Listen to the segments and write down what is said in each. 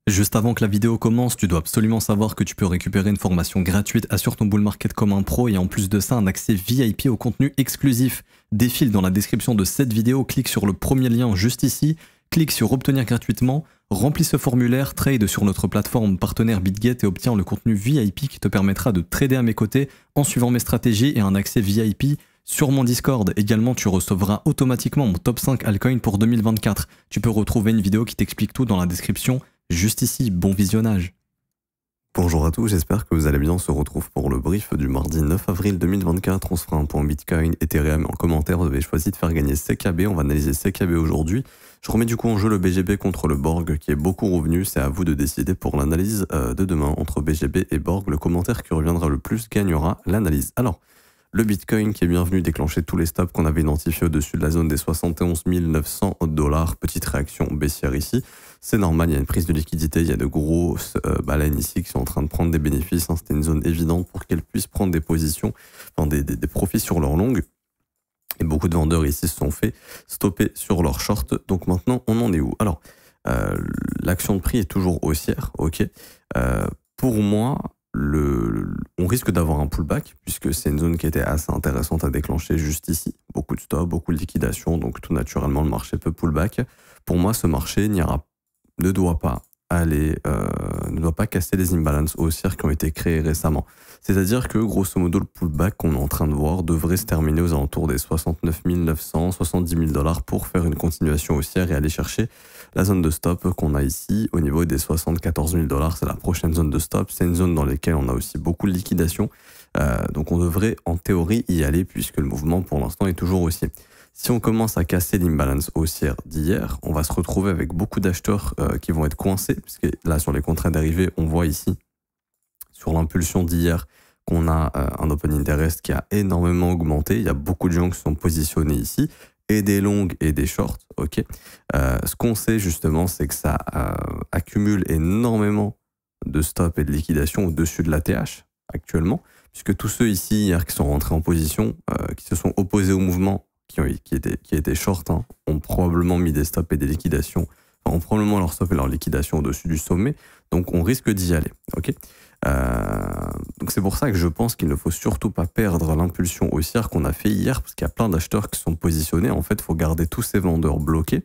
Juste avant que la vidéo commence, tu dois absolument savoir que tu peux récupérer une formation gratuite Assure ton bull market comme un pro et en plus de ça un accès VIP au contenu exclusif. Défile dans la description de cette vidéo, clique sur le premier lien juste ici, clique sur obtenir gratuitement, remplis ce formulaire, trade sur notre plateforme partenaire BitGet et obtiens le contenu VIP qui te permettra de trader à mes côtés en suivant mes stratégies et un accès VIP sur mon Discord. Également, tu recevras automatiquement mon top 5 altcoins pour 2024. Tu peux retrouver une vidéo qui t'explique tout dans la description. Juste ici, bon visionnage. Bonjour à tous, j'espère que vous allez bien. On se retrouve pour le brief du mardi 9 avril 2024. On se fera un point Bitcoin, Ethereum. En commentaire, vous avez choisi de faire gagner CKB. On va analyser CKB aujourd'hui. Je remets du coup en jeu le BGB contre le Borg qui est beaucoup revenu. C'est à vous de décider pour l'analyse de demain entre BGB et Borg. Le commentaire qui reviendra le plus gagnera l'analyse. Alors, le Bitcoin qui est bienvenu déclencher tous les stops qu'on avait identifiés au-dessus de la zone des 71 900 $. Petite réaction baissière ici. C'est normal, il y a une prise de liquidité, il y a de grosses baleines ici qui sont en train de prendre des bénéfices. C'était une zone évidente pour qu'elles puissent prendre des positions, enfin des profits sur leur longue. Et beaucoup de vendeurs ici se sont fait stopper sur leur short. Donc maintenant, on en est où? Alors, l'action de prix est toujours haussière, ok. Pour moi, on risque d'avoir un pullback puisque c'est une zone qui était assez intéressante à déclencher juste ici. Beaucoup de stop, beaucoup de liquidation, donc tout naturellement le marché peut pullback. Pour moi, ce marché ne doit pas casser les imbalances haussières qui ont été créées récemment. C'est-à-dire que grosso modo le pullback qu'on est en train de voir devrait se terminer aux alentours des 69 900, 70 000 $ pour faire une continuation haussière et aller chercher la zone de stop qu'on a ici au niveau des 74 000 $. C'est la prochaine zone de stop. C'est une zone dans laquelle on a aussi beaucoup de liquidation. Donc on devrait en théorie y aller puisque le mouvement pour l'instant est toujours haussier. Si on commence à casser l'imbalance haussière d'hier, on va se retrouver avec beaucoup d'acheteurs qui vont être coincés, puisque là sur les contrats dérivés, on voit ici sur l'impulsion d'hier qu'on a un open interest qui a énormément augmenté. Il y a beaucoup de gens qui sont positionnés ici, et des longues et des shorts. Ok. Ce qu'on sait justement, c'est que ça accumule énormément de stops et de liquidation au-dessus de l'ATH actuellement, puisque tous ceux ici hier qui sont rentrés en position, qui se sont opposés au mouvement, qui étaient short, ont probablement mis des stops et des liquidations, ont probablement leur stop et leur liquidation au-dessus du sommet, donc on risque d'y aller. Ok. Donc c'est pour ça que je pense qu'il ne faut surtout pas perdre l'impulsion haussière qu'on a fait hier, parce qu'il y a plein d'acheteurs qui sont positionnés. En fait, il faut garder tous ces vendeurs bloqués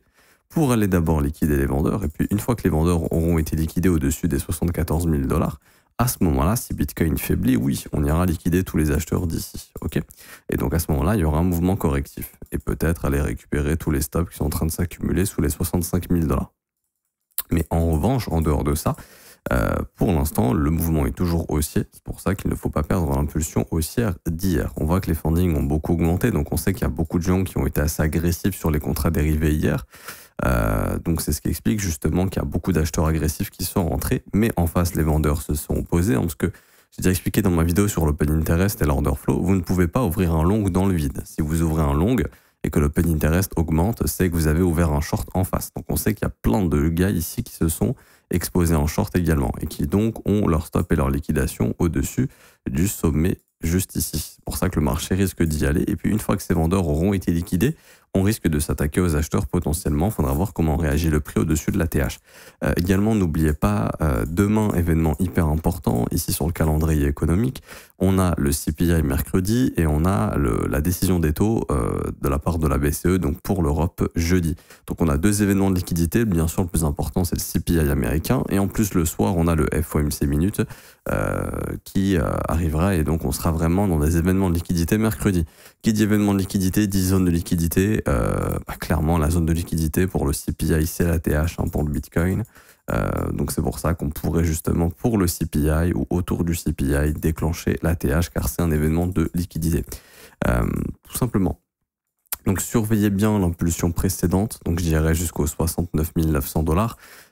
pour aller d'abord liquider les vendeurs, et puis une fois que les vendeurs auront été liquidés au-dessus des 74 000 $, à ce moment-là, si Bitcoin faiblit, oui, on ira liquider tous les acheteurs d'ici, ok. Et donc à ce moment-là, il y aura un mouvement correctif et peut-être aller récupérer tous les stops qui sont en train de s'accumuler sous les 65 000 $. Mais en revanche, en dehors de ça, pour l'instant, le mouvement est toujours haussier. C'est pour ça qu'il ne faut pas perdre l'impulsion haussière d'hier. On voit que les fundings ont beaucoup augmenté, donc on sait qu'il y a beaucoup de gens qui ont été assez agressifs sur les contrats dérivés hier. Donc c'est ce qui explique justement qu'il y a beaucoup d'acheteurs agressifs qui sont rentrés, mais en face les vendeurs se sont opposés, parce que j'ai déjà expliqué dans ma vidéo sur l'open interest et l'order flow, vous ne pouvez pas ouvrir un long dans le vide. Si vous ouvrez un long et que l'open interest augmente, c'est que vous avez ouvert un short en face. Donc on sait qu'il y a plein de gars ici qui se sont exposés en short également et qui donc ont leur stop et leur liquidation au-dessus du sommet juste ici. C'est pour ça que le marché risque d'y aller. Et puis une fois que ces vendeurs auront été liquidés, on risque de s'attaquer aux acheteurs potentiellement. Il faudra voir comment réagit le prix au-dessus de l'ATH. Également, n'oubliez pas, demain, événement hyper important, ici sur le calendrier économique, on a le CPI mercredi et on a la décision des taux de la part de la BCE, donc pour l'Europe jeudi. Donc on a deux événements de liquidité. Bien sûr, le plus important, c'est le CPI américain. Et en plus, le soir, on a le FOMC minutes qui arrivera et donc on sera vraiment dans des événements de liquidité mercredi. Qui dit événement de liquidité, dit zone de liquidité. Clairement, la zone de liquidité pour le CPI, c'est l'ATH pour le Bitcoin. Donc c'est pour ça qu'on pourrait justement pour le CPI ou autour du CPI déclencher l'ATH car c'est un événement de liquidité. Tout simplement. Donc surveillez bien l'impulsion précédente, donc je dirais jusqu'aux 69 900 $.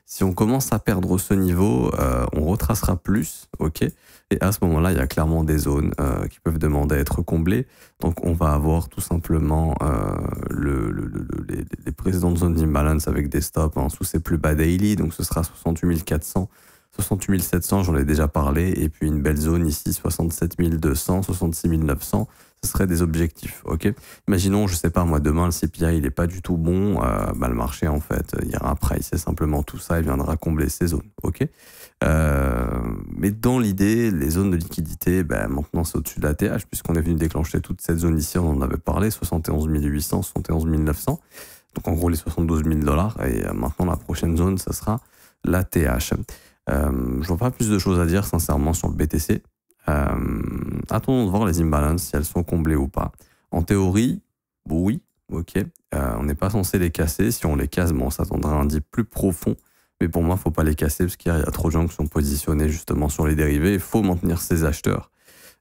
Si on commence à perdre ce niveau, on retracera plus, ok. Et à ce moment-là, il y a clairement des zones qui peuvent demander à être comblées. Donc on va avoir tout simplement les précédentes zones d'imbalance avec des stops sous ces plus bas daily, donc ce sera 68 400, 68 700, j'en ai déjà parlé, et puis une belle zone ici, 67 200, 66 900, ce serait des objectifs, ok? Imaginons, je sais pas, moi, demain, le CPI, il est pas du tout bon, le marché, en fait, il ira price, c'est simplement tout ça, il viendra combler ces zones, ok? Mais dans l'idée, les zones de liquidité, maintenant, c'est au-dessus de la TH, puisqu'on est venu déclencher toute cette zone ici, on en avait parlé, 71 800, 71 900, donc en gros, les 72 000 $, et maintenant, la prochaine zone, ça sera la TH. Je vois pas plus de choses à dire, sincèrement, sur le BTC. Attendons de voir les imbalances, si elles sont comblées ou pas. En théorie, oui, ok. On n'est pas censé les casser. Si on les casse, on s'attendra à un dip plus profond. Mais pour moi, il ne faut pas les casser parce qu'il y a trop de gens qui sont positionnés justement sur les dérivés. Il faut maintenir ces acheteurs.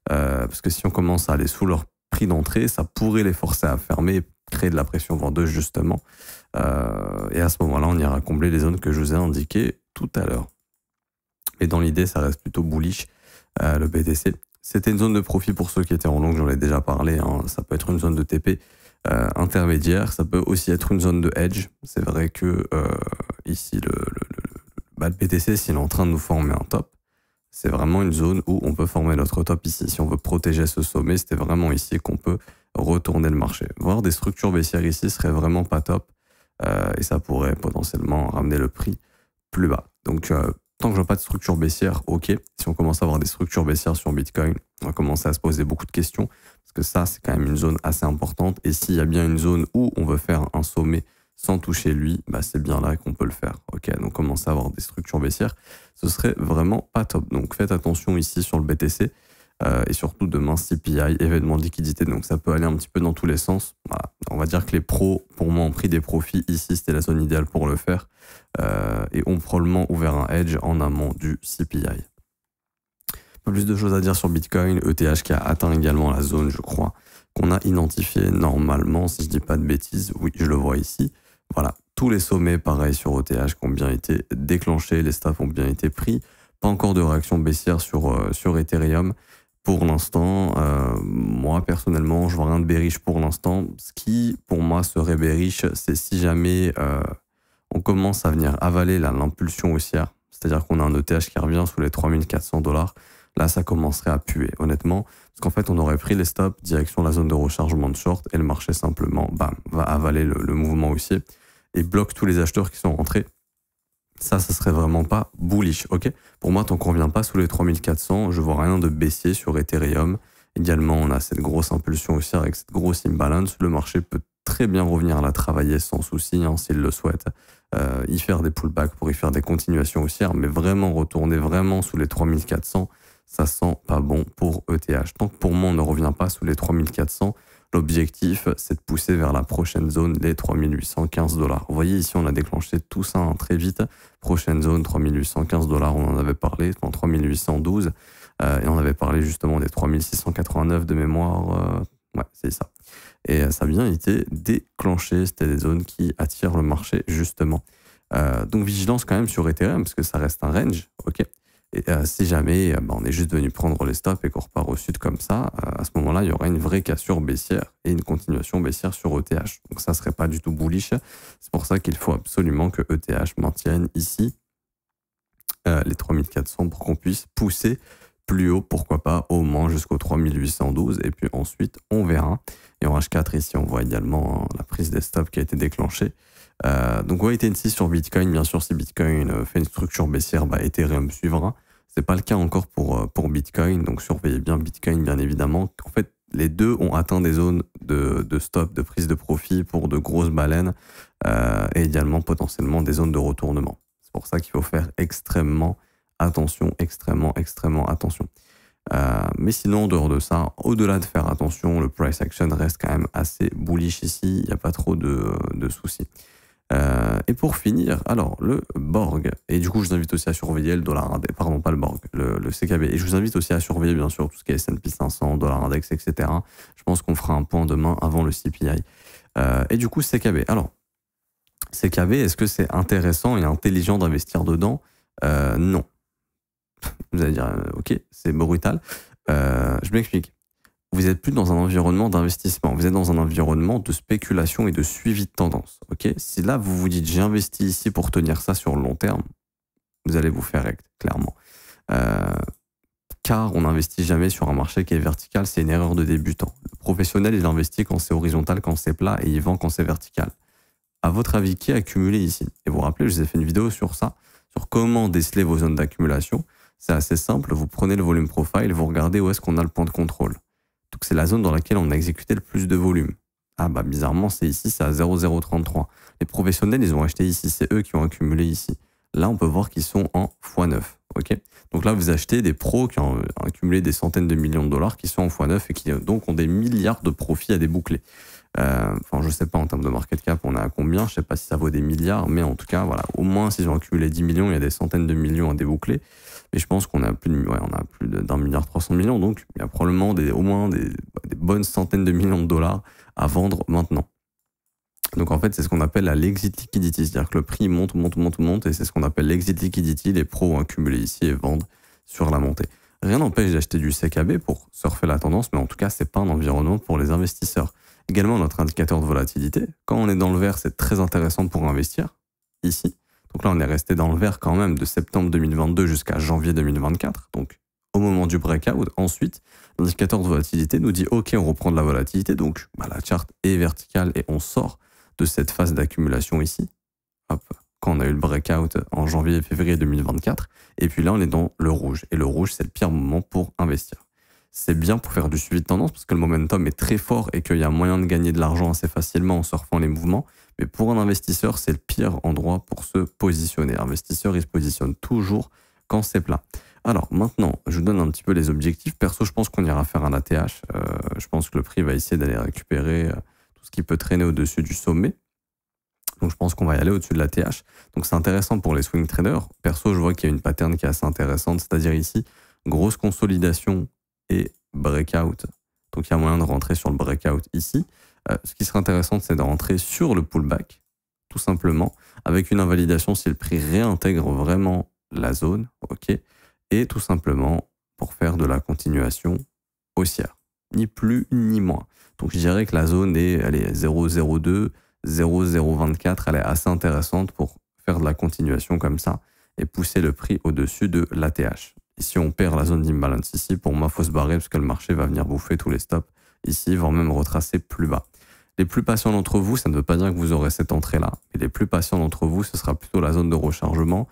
Parce que si on commence à aller sous leur prix d'entrée, ça pourrait les forcer à fermer et créer de la pression vendeuse justement. Et à ce moment-là, on ira combler les zones que je vous ai indiquées tout à l'heure. Et dans l'idée, ça reste plutôt bullish, le BTC. C'était une zone de profit pour ceux qui étaient en long, j'en ai déjà parlé. Ça peut être une zone de TP intermédiaire, ça peut aussi être une zone de hedge. C'est vrai que ici, le BTC, s'il est en train de nous former un top, c'est vraiment une zone où on peut former notre top ici. Si on veut protéger ce sommet, c'était vraiment ici qu'on peut retourner le marché. Voir des structures baissières ici serait vraiment pas top et ça pourrait potentiellement ramener le prix plus bas. Donc, tant que je vois pas de structure baissière, ok. Si on commence à avoir des structures baissières sur Bitcoin, on va commencer à se poser beaucoup de questions parce que ça, c'est quand même une zone assez importante. Et s'il y a bien une zone où on veut faire un sommet sans toucher lui, c'est bien là qu'on peut le faire. Ok, donc commencer à avoir des structures baissières, ce serait vraiment pas top. Donc faites attention ici sur le BTC et surtout demain CPI, événement de liquidité. Donc ça peut aller un petit peu dans tous les sens. Voilà. On va dire que les pros, pour moi, ont pris des profits ici. C'était la zone idéale pour le faire. Et ont probablement ouvert un hedge en amont du CPI. Pas plus de choses à dire sur Bitcoin, ETH qui a atteint également la zone, je crois, qu'on a identifié normalement, si je dis pas de bêtises, oui, je le vois ici. Voilà, tous les sommets, pareil sur ETH, qui ont bien été déclenchés, les staffs ont bien été pris. Pas encore de réaction baissière sur Ethereum. Pour l'instant, moi personnellement, je vois rien de bearish pour l'instant. Ce qui, pour moi, serait bearish, c'est si jamais on commence à venir avaler l'impulsion haussière, c'est-à-dire qu'on a un ETH qui revient sous les 3400 $, là ça commencerait à puer, honnêtement, parce qu'en fait on aurait pris les stops direction la zone de rechargement de short et le marché simplement, bam, va avaler le mouvement haussier et bloque tous les acheteurs qui sont rentrés. Ça serait vraiment pas bullish, ok? Pour moi, tant qu'on revient pas sous les 3400, je vois rien de baissier sur Ethereum. Également, on a cette grosse impulsion haussière avec cette grosse imbalance. Le marché peut très bien revenir la travailler sans souci, s'il le souhaite. Y faire des pullbacks pour y faire des continuations haussières, mais vraiment retourner vraiment sous les 3400, ça sent pas bon pour ETH. Tant que pour moi, on ne revient pas sous les 3400, l'objectif, c'est de pousser vers la prochaine zone, les 3815 $. Vous voyez, ici, on a déclenché tout ça très vite. Prochaine zone, 3815 $, on en avait parlé, en 3812. Et on avait parlé justement des 3689 de mémoire. Ouais, c'est ça. Et ça a bien été déclenché. C'était des zones qui attirent le marché, justement. Donc, vigilance quand même sur Ethereum, parce que ça reste un range. OK. Et si jamais on est juste venu prendre les stops et qu'on repart au sud comme ça, à ce moment-là, il y aura une vraie cassure baissière et une continuation baissière sur ETH. Donc ça serait pas du tout bullish. C'est pour ça qu'il faut absolument que ETH maintienne ici les 3400 pour qu'on puisse pousser plus haut, pourquoi pas, au moins jusqu'au 3812. Et puis ensuite, on verra. Et en H4, ici, on voit également la prise des stops qui a été déclenchée. Donc wait and see sur Bitcoin, bien sûr si Bitcoin fait une structure baissière, Ethereum suivra. C'est pas le cas encore pour Bitcoin, donc surveillez bien Bitcoin bien évidemment. En fait, les deux ont atteint des zones de stop, de prise de profit pour de grosses baleines et également potentiellement des zones de retournement. C'est pour ça qu'il faut faire extrêmement attention, extrêmement attention. Mais sinon, en dehors de ça, au-delà de faire attention, le price action reste quand même assez bullish ici, il n'y a pas trop de soucis. Et pour finir, alors le Borg, et du coup je vous invite aussi à surveiller le dollar index, pardon pas le Borg, le CKB, et je vous invite aussi à surveiller bien sûr tout ce qui est S&P 500, dollar index, etc. Je pense qu'on fera un point demain avant le CPI. Et du coup CKB, alors CKB, est-ce que c'est intéressant et intelligent d'investir dedans? Non. Vous allez dire, ok, c'est brutal. Je m'explique. Vous n'êtes plus dans un environnement d'investissement, vous êtes dans un environnement de spéculation et de suivi de tendance. Ok, si là vous vous dites j'ai investi ici pour tenir ça sur le long terme, vous allez vous faire rect, clairement. Car on n'investit jamais sur un marché qui est vertical, c'est une erreur de débutant. Le professionnel, il investit quand c'est horizontal, quand c'est plat, et il vend quand c'est vertical. À votre avis, qui a accumulé ici? Et vous vous rappelez, je vous ai fait une vidéo sur ça, sur comment déceler vos zones d'accumulation. C'est assez simple, vous prenez le volume profile, vous regardez où est-ce qu'on a le point de contrôle. Donc c'est la zone dans laquelle on a exécuté le plus de volume. Ah bah bizarrement, c'est ici, c'est à 0,033. Les professionnels, ils ont acheté ici, c'est eux qui ont accumulé ici. Là, on peut voir qu'ils sont en x9. Ok. Donc là, vous achetez des pros qui ont accumulé des centaines de millions de dollars, qui sont en x9 et qui donc ont des milliards de profits à déboucler. Enfin, je sais pas en termes de market cap, on est à combien, je sais pas si ça vaut des milliards, mais en tout cas, voilà, au moins s'ils ont accumulé 10 millions, il y a des centaines de millions à déboucler. Mais je pense qu'on a plus d'1,3 milliard, donc il y a probablement au moins des bonnes centaines de millions de dollars à vendre maintenant. Donc en fait, c'est ce qu'on appelle l'exit liquidity, c'est-à-dire que le prix monte, et c'est ce qu'on appelle l'exit liquidity. Les pros ont accumulé ici et vendent sur la montée. Rien n'empêche d'acheter du CKB pour surfer la tendance, mais en tout cas, c'est pas un environnement pour les investisseurs. Également, notre indicateur de volatilité, quand on est dans le vert, c'est très intéressant pour investir, ici. Donc là, on est resté dans le vert quand même de septembre 2022 jusqu'à janvier 2024, donc au moment du breakout. Ensuite, l'indicateur de volatilité nous dit « Ok, on reprend de la volatilité », donc la charte est verticale et on sort de cette phase d'accumulation ici, hop, quand on a eu le breakout en janvier et février 2024, et puis là, on est dans le rouge. Et le rouge, c'est le pire moment pour investir. C'est bien pour faire du suivi de tendance parce que le momentum est très fort et qu'il y a moyen de gagner de l'argent assez facilement en surfant les mouvements. Mais pour un investisseur, c'est le pire endroit pour se positionner. L'investisseur, il se positionne toujours quand c'est plat. Alors maintenant, je vous donne un petit peu les objectifs. Perso, je pense qu'on ira faire un ATH. Je pense que le prix va essayer d'aller récupérer tout ce qui peut traîner au-dessus du sommet. Donc je pense qu'on va y aller au-dessus de l'ATH. Donc c'est intéressant pour les swing traders. Perso, je vois qu'il y a une pattern qui est assez intéressante, c'est-à-dire ici, grosse consolidation et breakout. Donc il y a moyen de rentrer sur le breakout ici. Ce qui serait intéressant, c'est de rentrer sur le pullback, tout simplement, avec une invalidation si le prix réintègre vraiment la zone, ok, et tout simplement pour faire de la continuation haussière, ni plus ni moins. Donc je dirais que la zone est 0,02, 0,024, elle est assez intéressante pour faire de la continuation comme ça et pousser le prix au-dessus de l'ATH. Et si on perd la zone d'imbalance ici, pour moi, il faut se barrer parce que le marché va venir bouffer tous les stops ici, voire même retracer plus bas. Les plus patients d'entre vous, ça ne veut pas dire que vous aurez cette entrée-là. Mais les plus patients d'entre vous, ce sera plutôt la zone de rechargement.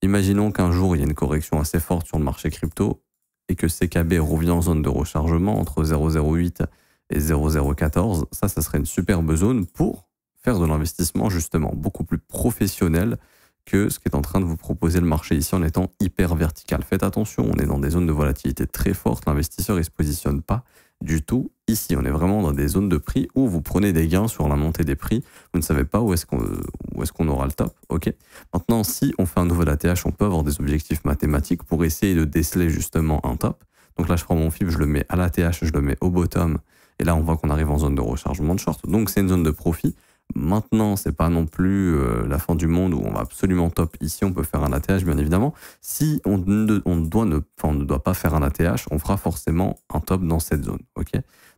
Imaginons qu'un jour, il y a une correction assez forte sur le marché crypto et que CKB revient en zone de rechargement entre 0,08 et 0,014. Ça serait une superbe zone pour faire de l'investissement justement beaucoup plus professionnel que ce qui est en train de vous proposer le marché ici en étant hyper vertical. Faites attention, on est dans des zones de volatilité très fortes. L'investisseur, il ne se positionne pas du tout ici. On est vraiment dans des zones de prix où vous prenez des gains sur la montée des prix. Vous ne savez pas où est-ce qu'on aura le top. Ok. Maintenant, si on fait un nouvel ATH, on peut avoir des objectifs mathématiques pour essayer de déceler justement un top. Donc là, je prends mon FIB, je le mets à l'ATH, je le mets au bottom. Et là, on voit qu'on arrive en zone de rechargement de short. Donc, c'est une zone de profit. Maintenant, c'est pas non plus la fin du monde où on va absolument top. Ici, on peut faire un ATH, bien évidemment. Si on ne doit pas faire un ATH, on fera forcément un top dans cette zone. Ok.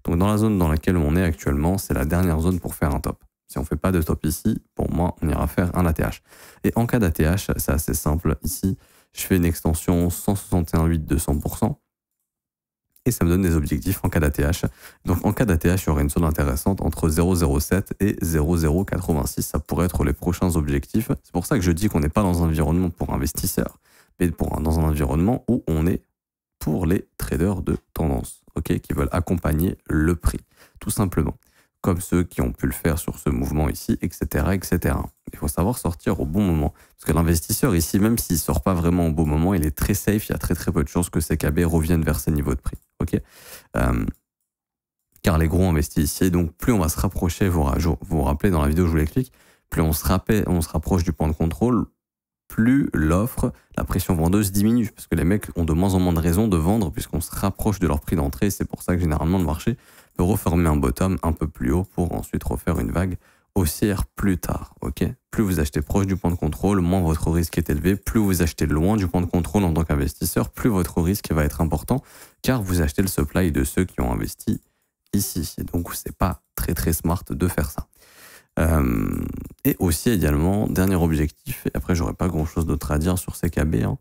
Donc, dans la zone dans laquelle on est actuellement, c'est la dernière zone pour faire un top. Si on ne fait pas de top ici, pour moi, on ira faire un ATH. Et en cas d'ATH, c'est assez simple. Ici, je fais une extension 161,8 de 100%. Et ça me donne des objectifs en cas d'ATH. Donc en cas d'ATH, il y aurait une zone intéressante entre 0,07 et 0,086. Ça pourrait être les prochains objectifs. C'est pour ça que je dis qu'on n'est pas dans un environnement pour investisseurs, mais dans un environnement où on est pour les traders de tendance, ok, qui veulent accompagner le prix, tout simplement. Comme ceux qui ont pu le faire sur ce mouvement ici, etc., etc. Il faut savoir sortir au bon moment. Parce que l'investisseur ici, même s'il ne sort pas vraiment au bon moment, il est très safe. Il y a très très peu de chances que CKB revienne vers ses niveaux de prix. Okay, car les gros investissent ici. Donc plus on va se rapprocher, vous vous rappelez dans la vidéo, je vous l'explique, plus on se rapproche du point de contrôle, plus l'offre, la pression vendeuse diminue. Parce que les mecs ont de moins en moins de raisons de vendre puisqu'on se rapproche de leur prix d'entrée. C'est pour ça que généralement le marché peut reformer un bottom un peu plus haut pour ensuite refaire une vague haussière plus tard. Ok. Plus vous achetez proche du point de contrôle, moins votre risque est élevé. Plus vous achetez loin du point de contrôle en tant qu'investisseur, plus votre risque va être important car vous achetez le supply de ceux qui ont investi ici. Et donc, c'est pas très très smart de faire ça. Et aussi également, dernier objectif, et après j'aurais pas grand chose d'autre à dire sur CKB, hein.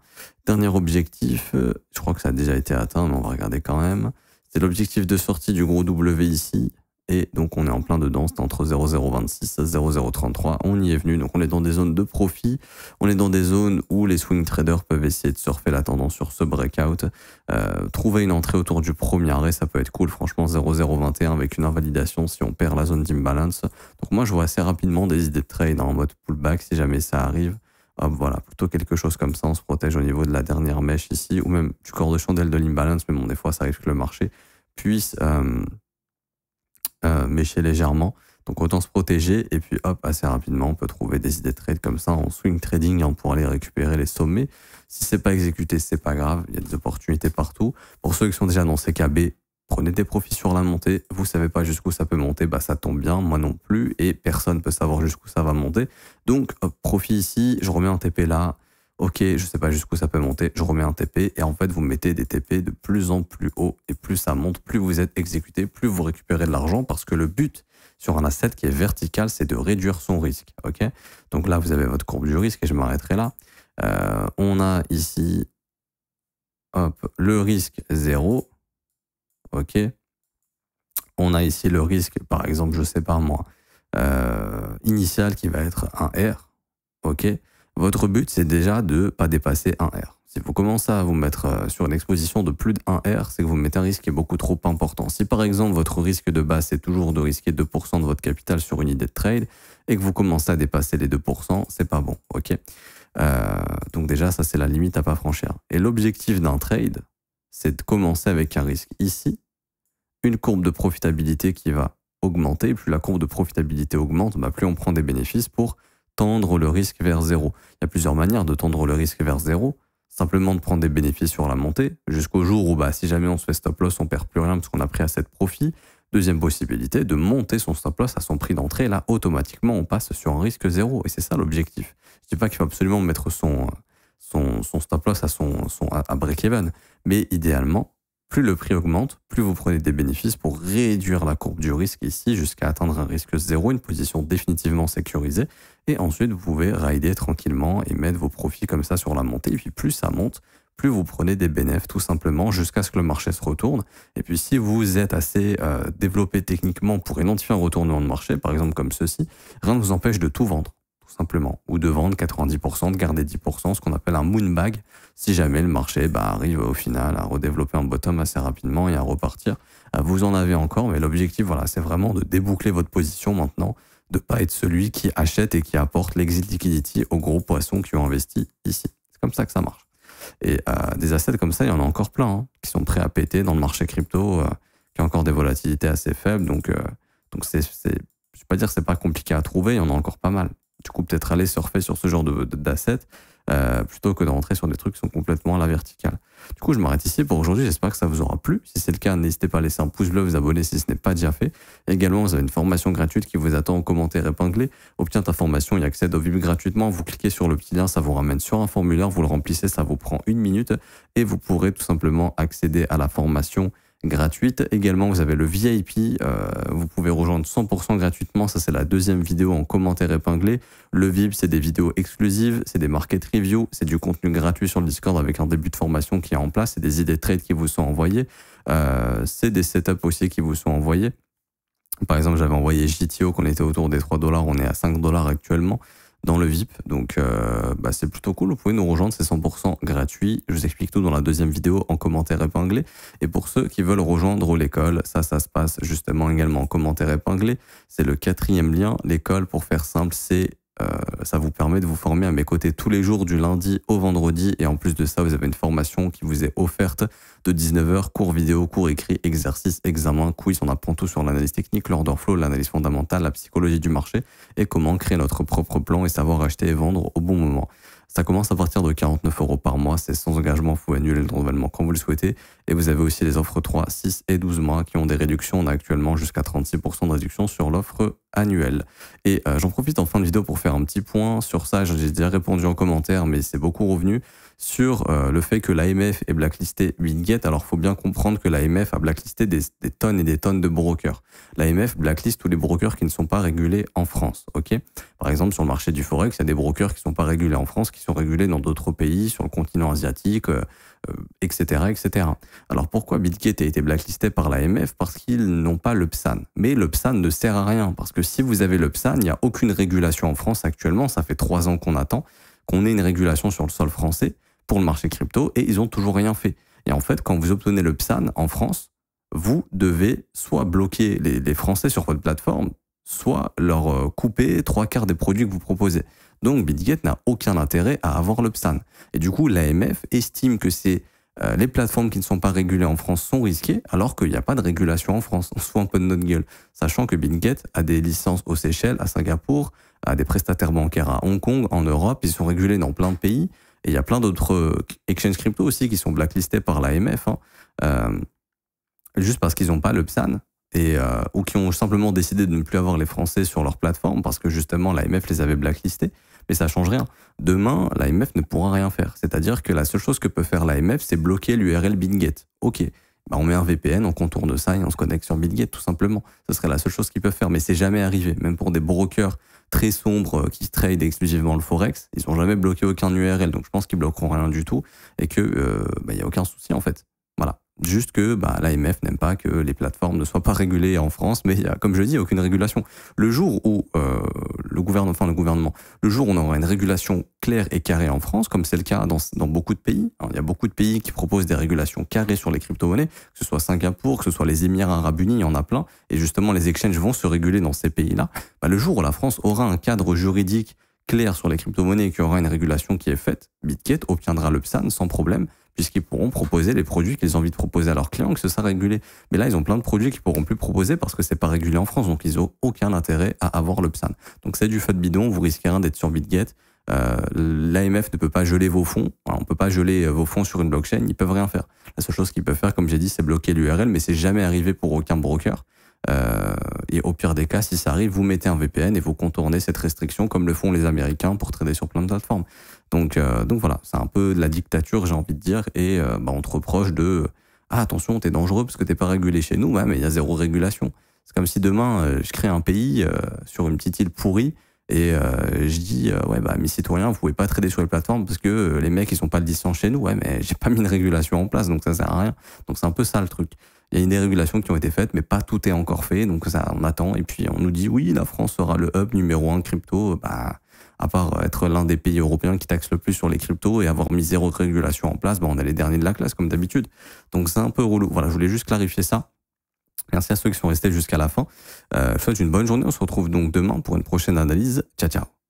Dernier objectif, je crois que ça a déjà été atteint, mais on va regarder quand même. C'est l'objectif de sortie du gros W ici. Et donc on est en plein dedans, c'est entre 0,026 et 0,033. On y est venu, donc on est dans des zones de profit. On est dans des zones où les swing traders peuvent essayer de surfer la tendance sur ce breakout. Trouver une entrée autour du premier arrêt, ça peut être cool. Franchement, 0,021 avec une invalidation si on perd la zone d'imbalance. Donc moi, je vois assez rapidement des idées de trade en mode pullback si jamais ça arrive. Hop, voilà, plutôt quelque chose comme ça. On se protège au niveau de la dernière mèche ici, ou même du corps de chandelle de l'imbalance. Mais bon, des fois, ça arrive que le marché puisse mécher légèrement. Donc autant se protéger. Et puis hop, assez rapidement, on peut trouver des idées de trade comme ça en swing trading hein, pour aller récupérer les sommets. Si c'est pas exécuté, c'est pas grave. Il y a des opportunités partout. Pour ceux qui sont déjà dans CKB, prenez des profits sur la montée. Vous savez pas jusqu'où ça peut monter, bah ça tombe bien, moi non plus. Et personne peut savoir jusqu'où ça va monter. Donc hop, profit ici, je remets un TP là. Ok, je sais pas jusqu'où ça peut monter, je remets un TP et en fait vous mettez des TP de plus en plus haut et plus ça monte, plus vous êtes exécuté, plus vous récupérez de l'argent parce que le but sur un asset qui est vertical, c'est de réduire son risque. Ok, donc là vous avez votre courbe du risque et je m'arrêterai là. On a ici hop, le risque 0. Ok, on a ici le risque, par exemple, je sais pas moi, initial qui va être un R. Ok. Votre but, c'est déjà de ne pas dépasser un R. Si vous commencez à vous mettre sur une exposition de plus de 1 R, c'est que vous mettez un risque qui est beaucoup trop important. Si par exemple, votre risque de base, c'est toujours de risquer 2% de votre capital sur une idée de trade et que vous commencez à dépasser les 2%, c'est pas bon. Ok. Donc déjà, ça, c'est la limite à pas franchir. Et l'objectif d'un trade, c'est de commencer avec un risque ici, une courbe de profitabilité qui va augmenter. Et plus la courbe de profitabilité augmente, bah, plus on prend des bénéfices pour tendre le risque vers zéro. Il y a plusieurs manières de tendre le risque vers zéro. Simplement de prendre des bénéfices sur la montée, jusqu'au jour où bah, si jamais on se fait stop loss, on perd plus rien parce qu'on a pris assez de profit. Deuxième possibilité, de monter son stop loss à son prix d'entrée. Là, automatiquement, on passe sur un risque zéro. Et c'est ça l'objectif. Je dis pas qu'il faut absolument mettre son stop loss à break-even. Mais idéalement, plus le prix augmente, plus vous prenez des bénéfices pour réduire la courbe du risque ici jusqu'à atteindre un risque zéro, une position définitivement sécurisée. Et ensuite, vous pouvez rider tranquillement et mettre vos profits comme ça sur la montée. Et puis plus ça monte, plus vous prenez des bénéfices tout simplement jusqu'à ce que le marché se retourne. Et puis si vous êtes assez développé techniquement pour identifier un retournement de marché, par exemple comme ceci, rien ne vous empêche de tout vendre. Simplement, ou de vendre 90%, de garder 10%, ce qu'on appelle un moonbag, si jamais le marché arrive au final à redévelopper un bottom assez rapidement et à repartir. Vous en avez encore, mais l'objectif, voilà, c'est vraiment de déboucler votre position maintenant, de ne pas être celui qui achète et qui apporte l'exit liquidity aux gros poissons qui ont investi ici. C'est comme ça que ça marche. Et des assets comme ça, il y en a encore plein, hein, qui sont prêts à péter dans le marché crypto, qui a encore des volatilités assez faibles, donc je ne vais pas dire que c'est pas compliqué à trouver, il y en a encore pas mal. Du coup, peut-être aller surfer sur ce genre d'assets plutôt que de rentrer sur des trucs qui sont complètement à la verticale. Du coup, je m'arrête ici pour aujourd'hui. J'espère que ça vous aura plu. Si c'est le cas, n'hésitez pas à laisser un pouce bleu, vous abonner si ce n'est pas déjà fait. Également, vous avez une formation gratuite qui vous attend en commentaire épinglé. Obtient ta formation et accède au VIP gratuitement. Vous cliquez sur le petit lien, ça vous ramène sur un formulaire. Vous le remplissez, ça vous prend 1 minute et vous pourrez tout simplement accéder à la formation gratuite. Également, vous avez le VIP, vous pouvez rejoindre 100% gratuitement. Ça, c'est la deuxième vidéo en commentaire épinglé. Le VIP, c'est des vidéos exclusives, c'est des market reviews, c'est du contenu gratuit sur le Discord avec un début de formation qui est en place, c'est des idées de trade qui vous sont envoyées, c'est des setups aussi qui vous sont envoyés. Par exemple, j'avais envoyé JTO qu'on était autour des 3 $, on est à 5 $ actuellement dans le VIP, donc c'est plutôt cool, vous pouvez nous rejoindre, c'est 100% gratuit, je vous explique tout dans la deuxième vidéo en commentaire épinglé, et pour ceux qui veulent rejoindre l'école, ça se passe justement également en commentaire épinglé, c'est le 4e lien, l'école pour faire simple, ça vous permet de vous former à mes côtés tous les jours du lundi au vendredi, et en plus de ça, vous avez une formation qui vous est offerte de 19h, cours vidéo, cours écrit, exercices, examens, quiz, on apprend tout sur l'analyse technique, l'order flow, l'analyse fondamentale, la psychologie du marché et comment créer notre propre plan et savoir acheter et vendre au bon moment. Ça commence à partir de 49 € par mois, c'est sans engagement, vous pouvez annuler le renouvellement quand vous le souhaitez. Et vous avez aussi les offres 3, 6 et 12 mois qui ont des réductions. On a actuellement jusqu'à 36% de réduction sur l'offre annuelle. Et j'en profite en fin de vidéo pour faire un petit point sur ça. J'ai déjà répondu en commentaire, mais c'est beaucoup revenu sur le fait que l'AMF ait blacklisté BitGet. Alors, il faut bien comprendre que l'AMF a blacklisté des tonnes et des tonnes de brokers. L'AMF blacklist tous les brokers qui ne sont pas régulés en France. Ok. Par exemple, sur le marché du Forex, il y a des brokers qui ne sont pas régulés en France, qui sont régulés dans d'autres pays, sur le continent asiatique, etc., etc. Alors, pourquoi BitGet a été blacklisté par l'AMF? Parce qu'ils n'ont pas le PSAN. Mais le PSAN ne sert à rien, parce que si vous avez le PSAN, il n'y a aucune régulation en France actuellement. Ça fait 3 ans qu'on attend qu'on ait une régulation sur le sol français pour le marché crypto, et ils ont toujours rien fait. Et en fait, quand vous obtenez le PSAN en France, vous devez soit bloquer les Français sur votre plateforme, soit leur couper 3/4 des produits que vous proposez. Donc BitGet n'a aucun intérêt à avoir le PSAN. Et du coup, l'AMF estime que c'est les plateformes qui ne sont pas régulées en France sont risquées, alors qu'il n'y a pas de régulation en France. On se fout un peu de notre gueule. Sachant que BitGet a des licences aux Seychelles, à Singapour, a des prestataires bancaires à Hong Kong, en Europe, ils sont régulés dans plein de pays. Et il y a plein d'autres exchanges crypto aussi qui sont blacklistés par l'AMF, juste parce qu'ils n'ont pas le PSAN, ou qui ont simplement décidé de ne plus avoir les Français sur leur plateforme parce que justement l'AMF les avait blacklistés. Mais ça change rien. Demain, l'AMF ne pourra rien faire. C'est-à-dire que la seule chose que peut faire l'AMF, c'est bloquer l'URL BitGet. Ok, bah on met un VPN, on contourne ça et on se connecte sur BitGet tout simplement. Ce serait la seule chose qu'ils peuvent faire, mais c'est jamais arrivé. Même pour des brokers très sombres qui trade exclusivement le Forex, ils n'ont jamais bloqué aucun URL. Donc je pense qu'ils bloqueront rien du tout et que y a aucun souci en fait. Voilà. Juste que l'AMF n'aime pas que les plateformes ne soient pas régulées en France, mais il y a, comme je dis, aucune régulation. Le jour où le gouvernement, le jour où on aura une régulation claire et carrée en France, comme c'est le cas dans beaucoup de pays, il y a beaucoup de pays qui proposent des régulations carrées sur les crypto-monnaies, que ce soit Singapour, que ce soit les Émirats Arabes Unis, il y en a plein, et justement les exchanges vont se réguler dans ces pays-là. Le jour où la France aura un cadre juridique clair sur les crypto-monnaies et qu'il y aura une régulation qui est faite, BitGet obtiendra le PSAN sans problème, puisqu'ils pourront proposer les produits qu'ils ont envie de proposer à leurs clients, que ce sera régulé. Mais là, ils ont plein de produits qu'ils pourront plus proposer parce que c'est pas régulé en France, donc ils n'ont aucun intérêt à avoir le PSAN. Donc c'est du feu de bidon, vous risquez rien d'être sur BitGet. L'AMF ne peut pas geler vos fonds, on ne peut pas geler vos fonds sur une blockchain, ils peuvent rien faire. La seule chose qu'ils peuvent faire, comme j'ai dit, c'est bloquer l'URL, mais c'est jamais arrivé pour aucun broker. Et au pire des cas, si ça arrive, vous mettez un VPN et vous contournez cette restriction comme le font les Américains pour trader sur plein de plateformes. Donc voilà, c'est un peu de la dictature, j'ai envie de dire, et on te reproche de attention, t'es dangereux parce que t'es pas régulé chez nous, mais il y a zéro régulation. C'est comme si demain je crée un pays sur une petite île pourrie et je dis mes citoyens, vous pouvez pas trader sur les plateformes parce que les mecs ils sont pas de licence chez nous, mais j'ai pas mis une régulation en place, donc ça sert à rien. Donc c'est un peu ça le truc. Il y a des régulations qui ont été faites, mais pas tout est encore fait, donc ça on attend. Et puis on nous dit oui, la France sera le hub numéro 1 crypto, à part être l'un des pays européens qui taxe le plus sur les cryptos et avoir mis zéro régulation en place, on est les derniers de la classe comme d'habitude. Donc c'est un peu relou. Voilà, je voulais juste clarifier ça. Merci à ceux qui sont restés jusqu'à la fin. Je vous souhaite une bonne journée. On se retrouve donc demain pour une prochaine analyse. Ciao, ciao.